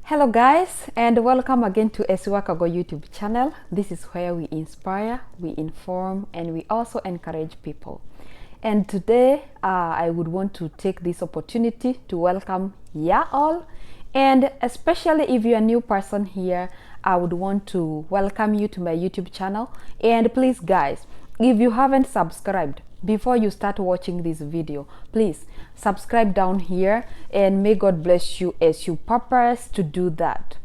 Hello guys, and welcome again to Esiwakago YouTube channel. This is where we inspire, we inform, and we also encourage people. And today I would want to take this opportunity to welcome ya all, and especially if you're a new person here, I would want to welcome you to my YouTube channel. And please guys, if you haven't subscribed, before you start watching this video, please subscribe down here, and may God bless you as you purpose to do that.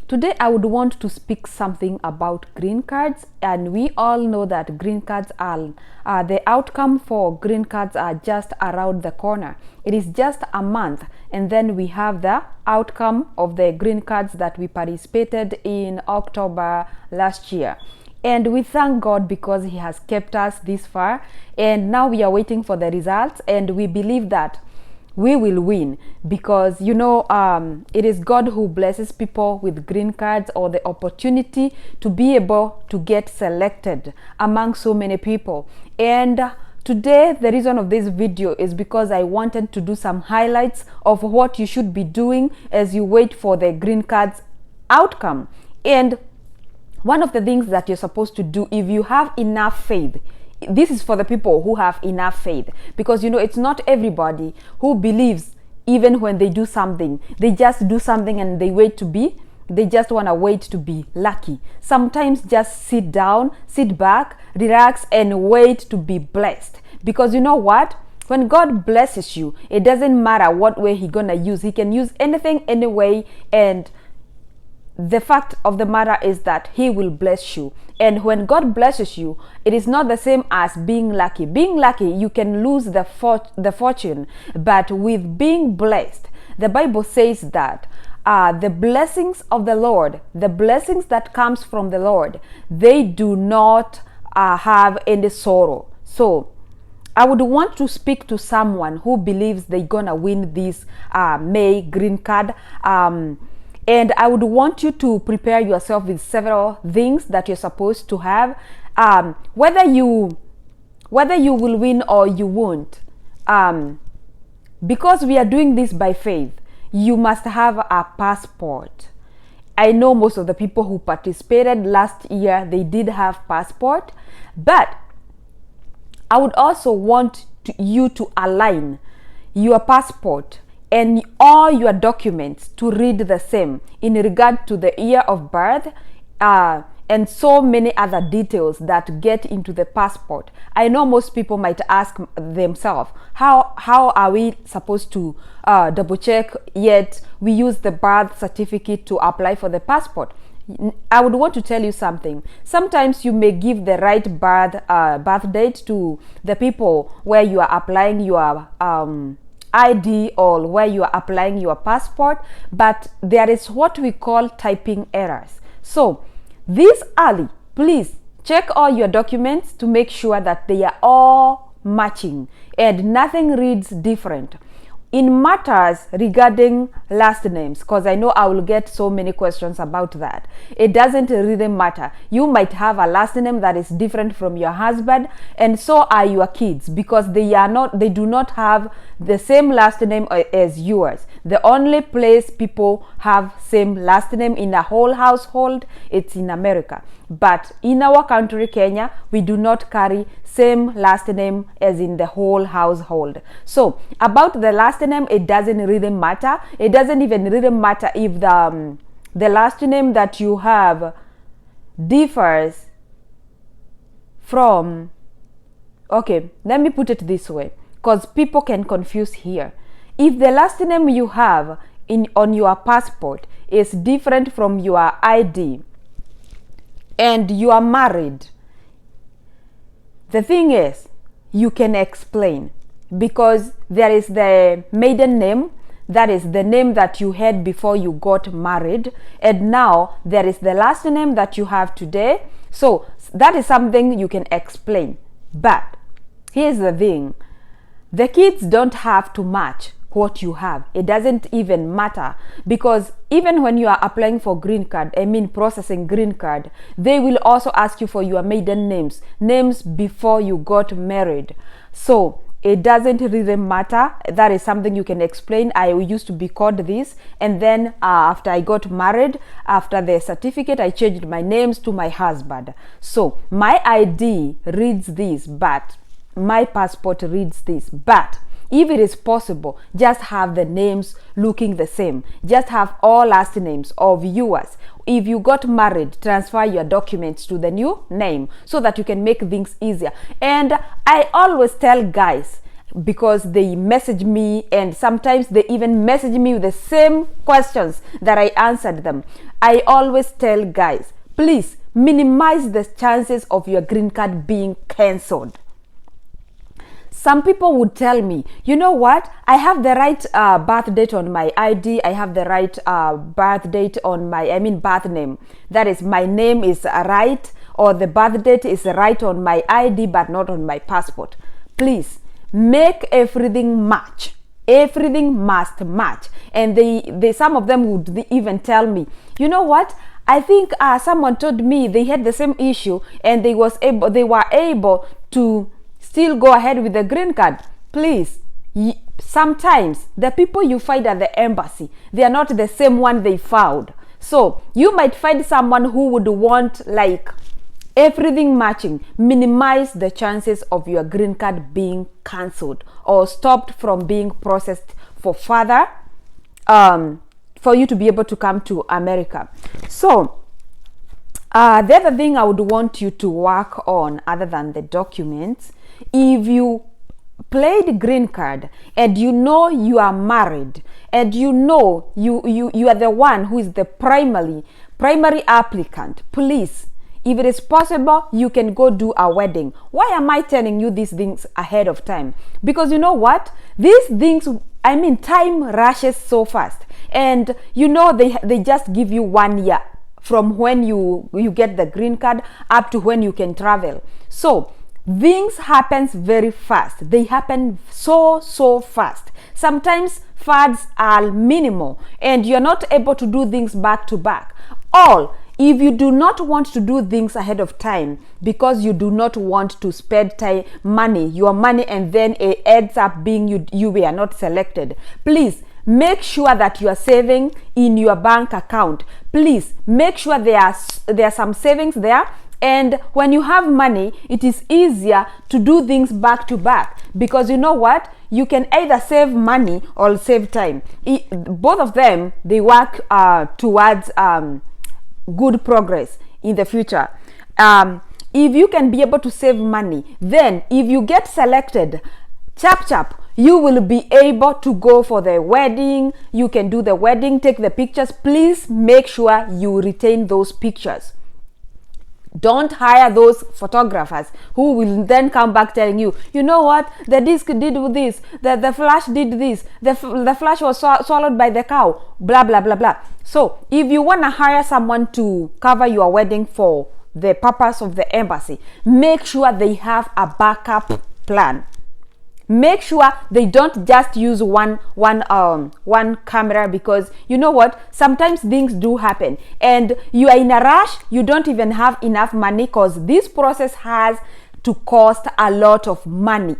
Today I would want to speak something about green cards, and we all know that green cards are the outcome for green cards are just around the corner. It is just a month, and then we have the outcome of the green cards that we participated in October last year. And we thank God because he has kept us this far, and now we are waiting for the results, and we believe that we will win because it is God who blesses people with green cards or the opportunity to be able to get selected among so many people. And today the reason of this video is because I wanted to do some highlights of what you should be doing as you wait for the green cards outcome. And one of the things that you're supposed to do, if you have enough faith, this is for the people who have enough faith, because it's not everybody who believes even when they do something. They just do something and they just want to wait to be lucky. Sometimes just sit down, sit back, relax, and wait to be blessed. Because you know what? When God blesses you, it doesn't matter what way He's gonna use. He can use anything, anyway, and the fact of the matter is that he will bless you. And when God blesses you, it is not the same as being lucky. Being lucky, you can lose the fortune, but with being blessed, the Bible says that the blessings of the Lord, the blessings that comes from the Lord, they do not have any sorrow. So I would want to speak to someone who believes they're gonna win this May green card. And I would want you to prepare yourself with several things that you're supposed to have. Whether you will win or you won't. Because we are doing this by faith, you must have a passport. I know most of the people who participated last year, they did have passport. But I would also want you to align your passport and all your documents to read the same in regard to the year of birth and so many other details that get into the passport. I know most people might ask themselves, how are we supposed to double check, yet we use the birth certificate to apply for the passport? I would want to tell you something. Sometimes you may give the right birth date to the people where you are applying your ID or where you are applying your passport, but there is what we call typing errors. So this early, please check all your documents to make sure that they are all matching and nothing reads different. In matters regarding last names, because I know I will get so many questions about that, it doesn't really matter. You might have a last name that is different from your husband, and so are your kids, because they do not have the same last name as yours. The only place people have same last name in a whole household, it's in America. But in our country, Kenya, we do not carry same last name as in the whole household. So about the last name, it doesn't really matter. It doesn't even really matter if the last name that you have differs from, okay, let me put it this way, because people can confuse here. If the last name you have on your passport is different from your ID, and you are married, the thing is, you can explain, because there is the maiden name, that is the name that you had before you got married, and now there is the last name that you have today. So that is something you can explain. But here's the thing, the kids don't have to match what you have. It doesn't even matter, because even when you are applying for green card, processing green card, they will also ask you for your maiden names before you got married. So it doesn't really matter. That is something you can explain. I used to be called this, and then after I got married, after the certificate, I changed my names to my husband. So my ID reads this, but my passport reads this. But if it is possible, just have the names looking the same. Just have all last names of yours. If you got married, transfer your documents to the new name so that you can make things easier. And I always tell guys, because they message me and sometimes they even message me with the same questions that I answered them. I always tell guys, please minimize the chances of your green card being cancelled. Some people would tell me, you know what, I have the right birth date on my ID, I have the right birth date on my, birth name. That is, my name is right, or the birth date is right on my ID but not on my passport. Please, make everything match. Everything must match. And they some of them would even tell me, you know what, I think someone told me they had the same issue and they were able to still go ahead with the green card. Please, sometimes the people you find at the embassy, they are not the same one they found. So you might find someone who would want like everything matching. Minimize the chances of your green card being cancelled or stopped from being processed for further for you to be able to come to America. So the other thing I would want you to work on, other than the documents, if you played green card and you know you are married and you know you are the one who is the primary applicant, please, if it is possible, you can go do a wedding. Why am I telling you these things ahead of time? Because you know what? These things, time rushes so fast. And you know, they just give you 1 year from when you get the green card up to when you can travel. So things happens very fast. They happen so fast. Sometimes funds are minimal and you're not able to do things back to back. If you do not want to do things ahead of time because you do not want to spend your money and then it ends up being you were not selected, please make sure that you are saving in your bank account. Please make sure there are some savings there. And when you have money, it is easier to do things back to back, because you know what? You can either save money or save time. Both of them, they work towards good progress in the future. If you can be able to save money, then if you get selected, chap, you will be able to go for the wedding. You can do the wedding, take the pictures. Please make sure you retain those pictures. Don't hire those photographers who will then come back telling you, you know what, the disc did this, the flash did this, the flash was swallowed by the cow, blah blah blah blah. So if you want to hire someone to cover your wedding for the purpose of the embassy, make sure they have a backup plan. Make sure they don't just use one camera, because you know what, sometimes things do happen and you are in a rush, you don't even have enough money, because this process has to cost a lot of money.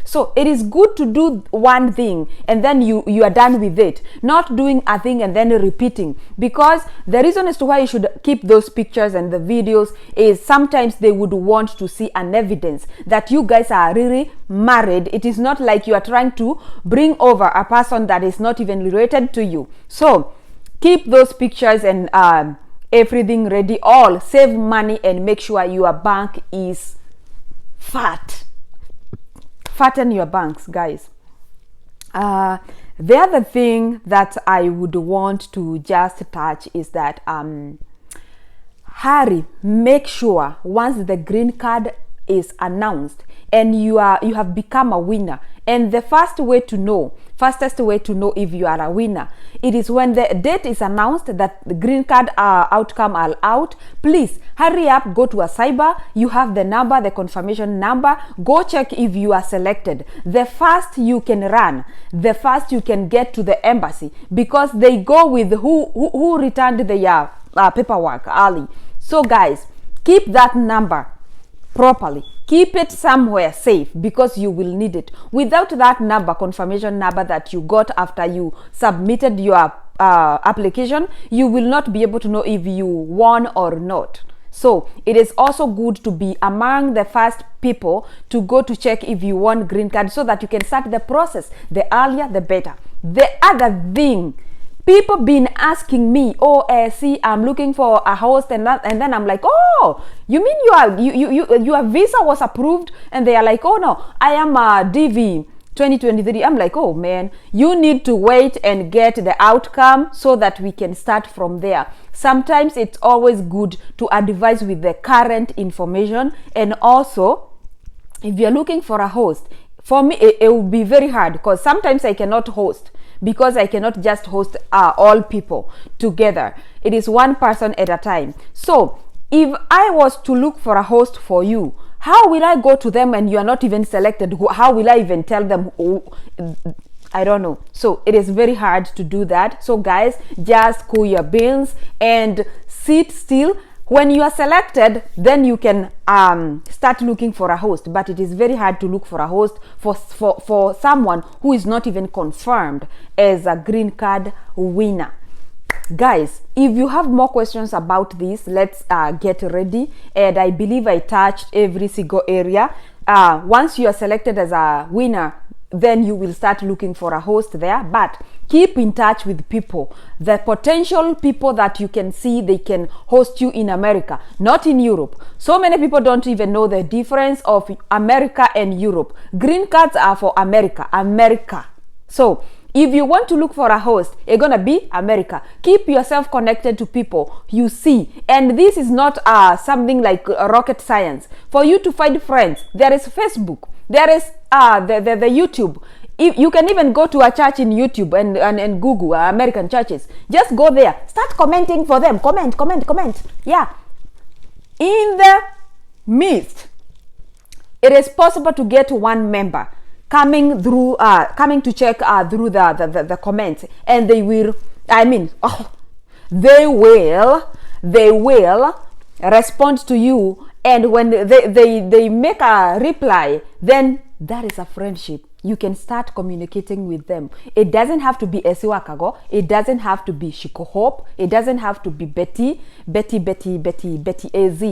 So it is good to do one thing and then you are done with it, not doing a thing and then repeating. Because the reason as to why you should keep those pictures and the videos is sometimes they would want to see an evidence that you guys are really married. It is not like you are trying to bring over a person that is not even related to you. So keep those pictures and everything ready. All save money and make sure your bank is fat. Fatten your banks, guys. The other thing that I would want to just touch is that hurry, make sure once the green card is announced and you have become a winner. And the fastest way to know if you are a winner, it is when the date is announced that the green card outcome are out. Please hurry up, go to a cyber. You have the number, the confirmation number. Go check if you are selected. The fast you can run, the fast you can get to the embassy, because they go with who returned their paperwork early. So guys, keep that number. properly. Keep it somewhere safe because you will need it. Without that number, confirmation number that you got after you submitted your application, you will not be able to know if you won or not. So it is also good to be among the first people to go to check if you want green card so that you can start the process. The earlier the better. The other thing, people been asking me, see, I'm looking for a host, and then I'm like, oh, you mean your visa was approved? And they are like, oh no, I am a DV 2023. I'm like, oh man, you need to wait and get the outcome so that we can start from there. Sometimes it's always good to advise with the current information. And also, if you're looking for a host, for me it will be very hard because sometimes I cannot host, because I cannot just host all people together. It is one person at a time. So if I was to look for a host for you, how will I go to them and you are not even selected? How will I even tell them? I don't know. So it is very hard to do that. So guys, just cool your beans and sit still. When you are selected, then you can start looking for a host. But it is very hard to look for a host for someone who is not even confirmed as a green card winner. Guys, if you have more questions about this, let's get ready. And I believe I touched every single area. Once you are selected as a winner, then you will start looking for a host there. But keep in touch with people, the potential people that you can see they can host you in America, not in Europe. So many people don't even know the difference of America and Europe. Green cards are for America. So if you want to look for a host, it's gonna be America. Keep yourself connected to people you see. And this is not something like rocket science. For you to find friends, there is Facebook, there is the YouTube. If you can even go to a church in YouTube and Google American churches. Just go there, start commenting for them. Comment. Yeah. In the midst, it is possible to get one member coming to check through the comments, and they will respond to you. And when they make a reply, then that is a friendship. You can start communicating with them. It doesn't have to be Esiwakago. It doesn't have to be Shiko Hope. It doesn't have to be Betty AZ.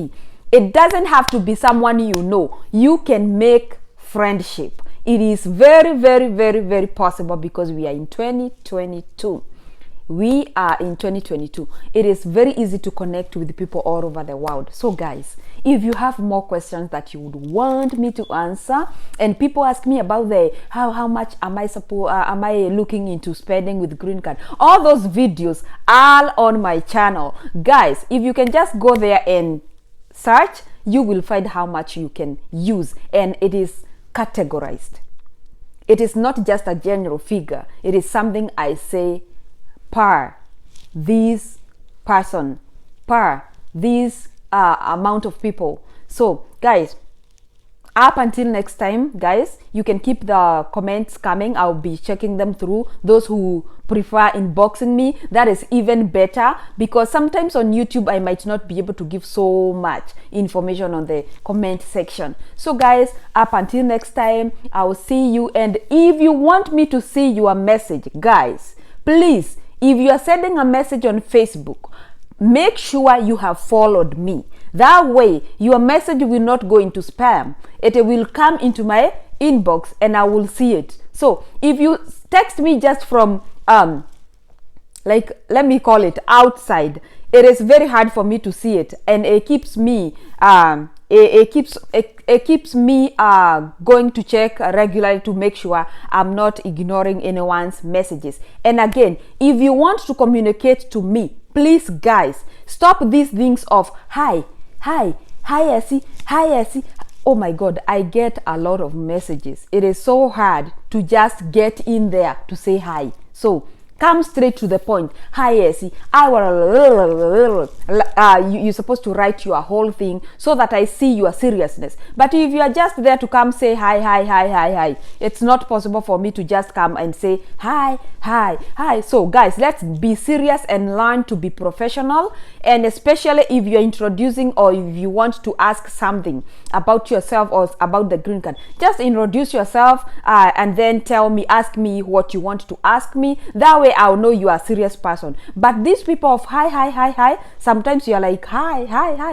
It doesn't have to be someone you know. You can make friendship. It is very, very, very, very possible because we are in 2022. We are in 2022. It is very easy to connect with people all over the world. So guys, if you have more questions that you would want me to answer, and people ask me about the how much am I looking into spending with green card, all those videos are on my channel. Guys, if you can just go there and search, you will find how much you can use, and it is categorized. It is not just a general figure. It is something I say per this person, per this amount of people. So guys, up until next time, guys, you can keep the comments coming. I'll be checking them through. Those who prefer inboxing me, that is even better, because sometimes on YouTube I might not be able to give so much information on the comment section. So guys, up until next time, I will see you. And if you want me to see your message, guys, please, if you are sending a message on Facebook, make sure you have followed me. That way, your message will not go into spam. It will come into my inbox and I will see it. So if you text me just from, let me call it outside, it is very hard for me to see it. And it keeps me, it keeps me going to check regularly to make sure I'm not ignoring anyone's messages. And again, if you want to communicate to me, please guys, stop these things of hi Essie. Oh my God, I get a lot of messages. It is so hard to just get in there to say hi. So Come straight to the point. Hi, Essie. You're supposed to write your whole thing so that I see your seriousness. But if you are just there to come say hi, it's not possible for me to just come and say hi. So guys, let's be serious and learn to be professional. And especially if you're introducing or if you want to ask something about yourself or about the green card, just introduce yourself and then ask me what you want to ask me. That way I'll know you are a serious person. But these people of hi, sometimes you're like hi,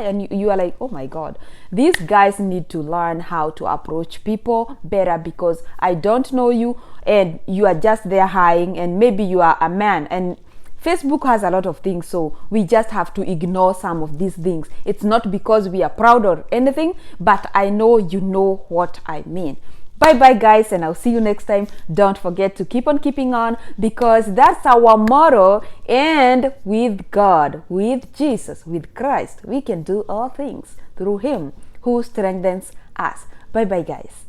and you are like, oh my god, these guys need to learn how to approach people better, because I don't know you and you are just there hiing, and maybe you are a man, and Facebook has a lot of things, so we just have to ignore some of these things. It's not because we are proud or anything, but I know you know what I mean. Bye bye guys, and I'll see you next time. Don't forget to keep on keeping on, because that's our motto. And with God, with Jesus, with Christ, we can do all things through him who strengthens us. Bye bye guys.